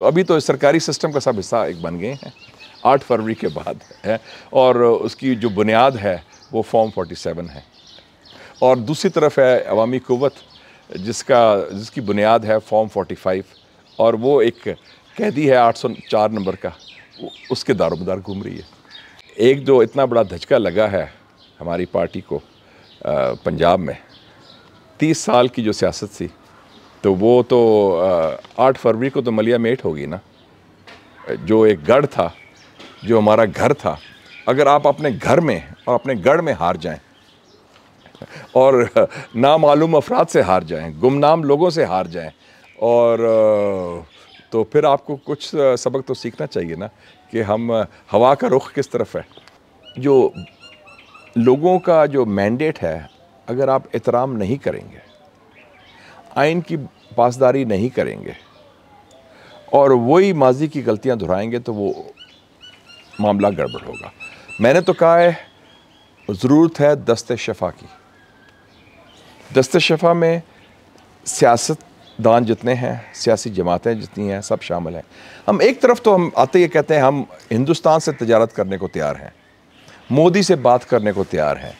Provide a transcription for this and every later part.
अभी तो सरकारी सिस्टम का सब हिस्सा एक बन गए हैं 8 फरवरी के बाद है, और उसकी जो बुनियाद है वो फॉर्म 47 है। और दूसरी तरफ है अवामी कुव्वत जिसकी बुनियाद है फॉर्म 45, और वो एक कैदी है 804 नंबर का, उसके दारोमदार घूम रही है। एक जो इतना बड़ा धचका लगा है हमारी पार्टी को पंजाब में, 30 साल की जो सियासत थी, तो वो तो 8 फरवरी को तो मलिया मेट होगी ना। जो एक गढ़ था, जो हमारा घर था, अगर आप अपने घर में और अपने गढ़ में हार जाएं और नामालूम अफराद से हार जाएं, गुमनाम लोगों से हार जाएं, और तो फिर आपको कुछ सबक तो सीखना चाहिए ना कि हम हवा का रुख किस तरफ है। जो लोगों का जो मैंडेट है, अगर आप एहतराम नहीं करेंगे, आइन की पासदारी नहीं करेंगे और वही माजी की गलतियां दोहराएंगे, तो वो मामला गड़बड़ होगा। मैंने तो कहा है ज़रूरत है दस्ते शफ़ा की। दस्ते शफ़ा में सियासतदान जितने हैं, सियासी जमातें जितनी हैं, सब शामिल हैं। हम एक तरफ तो हम आते ये कहते हैं हम हिंदुस्तान से तजारत करने को तैयार हैं, मोदी से बात करने को तैयार हैं,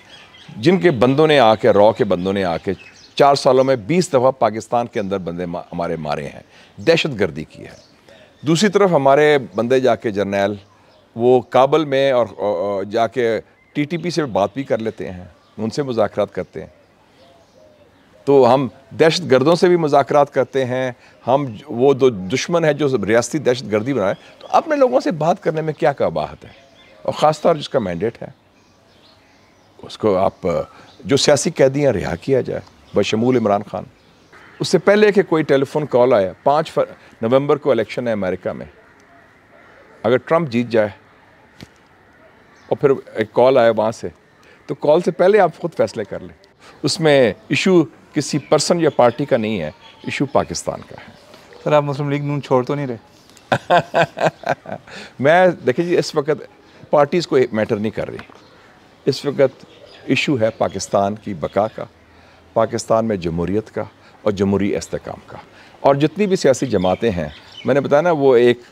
जिनके बंदों ने आके, रॉ के बंदों ने आके 4 सालों में 20 दफ़ा पाकिस्तान के अंदर बंदे हमारे मारे हैं, दहशत गर्दी की है। दूसरी तरफ हमारे बंदे जाके जर्नैल वो काबल में और जाके टीटीपी से बात भी कर लेते हैं, उनसे मुज़ाकरात करते हैं। तो हम दहशत गर्दों से भी मुज़ाकरात करते हैं। हम वो दो दुश्मन है जो रियासती दहशत गर्दी बनाए, तो अपने लोगों से बात करने में क्या कबाहत है। और ख़ासतौर जिसका मैंडेट है उसको आप जो सियासी कैदियाँ रिहा किया जाए, बशमूल इमरान खान। उससे पहले कि कोई टेलीफोन कॉल आया, 5 नवंबर को इलेक्शन है अमेरिका में, अगर ट्रंप जीत जाए और फिर एक कॉल आया वहाँ से, तो कॉल से पहले आप खुद फैसले कर लें। उसमें इशू किसी पर्सन या पार्टी का नहीं है, इशू पाकिस्तान का है। सर, आप मुस्लिम लीग नून छोड़ तो नहीं रहे? मैं देखिए जी, इस वक्त पार्टीज़ को मैटर नहीं कर रही। इस वक्त इशू है पाकिस्तान की बका का, पाकिस्तान में जमहूरियत का और जमहूरी इस्तेकाम का। और जितनी भी सियासी जमातें हैं, मैंने बताया ना, वो एक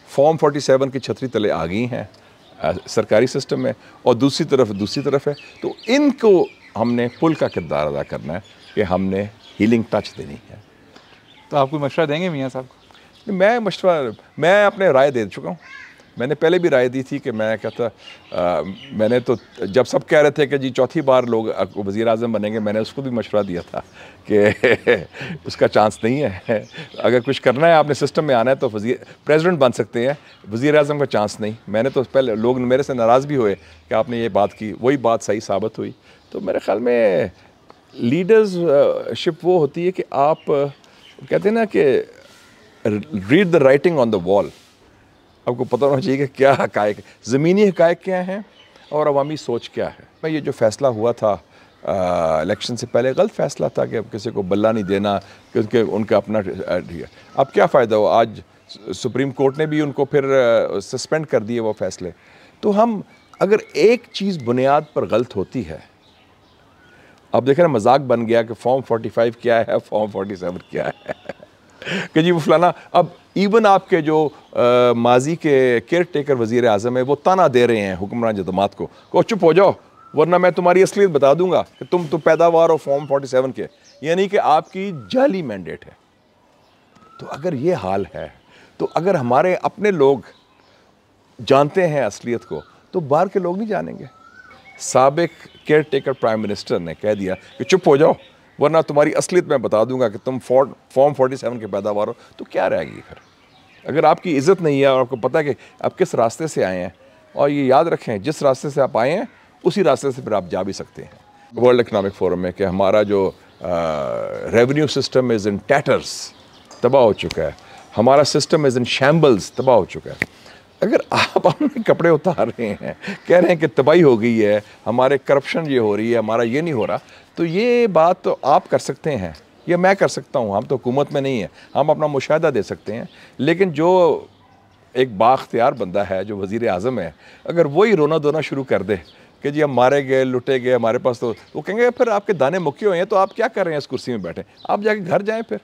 फॉर्म 47 की छतरी तले आ गई हैं सरकारी सिस्टम में, और दूसरी तरफ है। तो इनको हमने पुल का किरदार अदा करना है कि हमने हीलिंग टच देनी है। तो आप कोई मशवरा देंगे मियाँ साहब को? मैं अपने राय दे चुका हूँ। मैंने पहले भी राय दी थी कि मैं कहता, मैंने तो जब सब कह रहे थे कि जी चौथी बार लोग वज़ीर आज़म बनेंगे, मैंने उसको भी मशवरा दिया था कि उसका चांस नहीं है। अगर कुछ करना है, आपने सिस्टम में आना है, तो प्रेसिडेंट बन सकते हैं, वज़ीर आज़म का चांस नहीं। मैंने तो पहले, लोग मेरे से नाराज़ भी हुए कि आपने ये बात की, वही बात सही साबित हुई। तो मेरे ख्याल में लीडरशिप वो होती है कि आप कहते हैं ना कि read the writing on the wall. आपको पता होना चाहिए कि क्या हक़ाइक़, ज़मीनी हक़ाइक़ क्या हैं और अवामी सोच क्या है। भाई, ये जो फ़ैसला हुआ था इलेक्शन से पहले, गलत फ़ैसला था कि अब किसी को बल्ला नहीं देना, क्योंकि उनका अपना अब क्या फ़ायदा हो। आज सुप्रीम कोर्ट ने भी उनको फिर सस्पेंड कर दिए वो फ़ैसले। तो हम अगर एक चीज़ बुनियाद पर गलत होती है, अब देखें ना, मजाक बन गया कि फॉर्म 45 क्या है, फॉर्म 47 क्या है कि जी वो फलाना। अब इवन आपके जो माजी के केयर टेकर वज़ीर आज़म है, वो ताना दे रहे हैं हुक्मरान जमात को चुप हो जाओ, वरना मैं तुम्हारी असलियत बता दूंगा कि तुम तो पैदावार हो फॉर्म 47 के, यानी कि आपकी जाली मैंडेट है। तो अगर ये हाल है, तो अगर हमारे अपने लोग जानते हैं असलियत को, तो बाहर के लोग नहीं जानेंगे। साबिक केयर टेकर प्राइम मिनिस्टर ने कह दिया कि चुप हो जाओ, वरना तुम्हारी असलियत मैं बता दूंगा कि तुम फॉर्म 47 के पैदावार हो। तो क्या रहेगी फिर? अगर आपकी इज़्ज़त नहीं है और आपको पता है कि आप किस रास्ते से आए हैं, और ये याद रखें, जिस रास्ते से आप आए हैं उसी रास्ते से फिर आप जा भी सकते हैं। वर्ल्ड इकनॉमिक फोरम में कि हमारा जो रेवेन्यू सिस्टम इज़ इन टैटर्स, तबाह हो चुका है, हमारा सिस्टम इज़ इन शैम्बल्स, तबाह हो चुका है। अगर आप अपने कपड़े उतार रहे हैं, कह रहे हैं कि तबाही हो गई है, हमारे करप्शन ये हो रही है, हमारा ये नहीं हो रहा, तो ये बात तो आप कर सकते हैं, ये मैं कर सकता हूँ। हम तो हुकूमत में नहीं है, हम अपना मुशाहिदा दे सकते हैं। लेकिन जो एक बाख्तियार बंदा है, जो वज़ीर आज़म है, अगर वही रोना धोना शुरू कर दे कि जी हम मारे गए, लुटे गए, हमारे पास, तो वो कहेंगे फिर आपके दाने मुक्के हुए हैं, तो आप क्या कर रहे हैं इस कुर्सी में बैठे, आप जाके घर जाएँ फिर।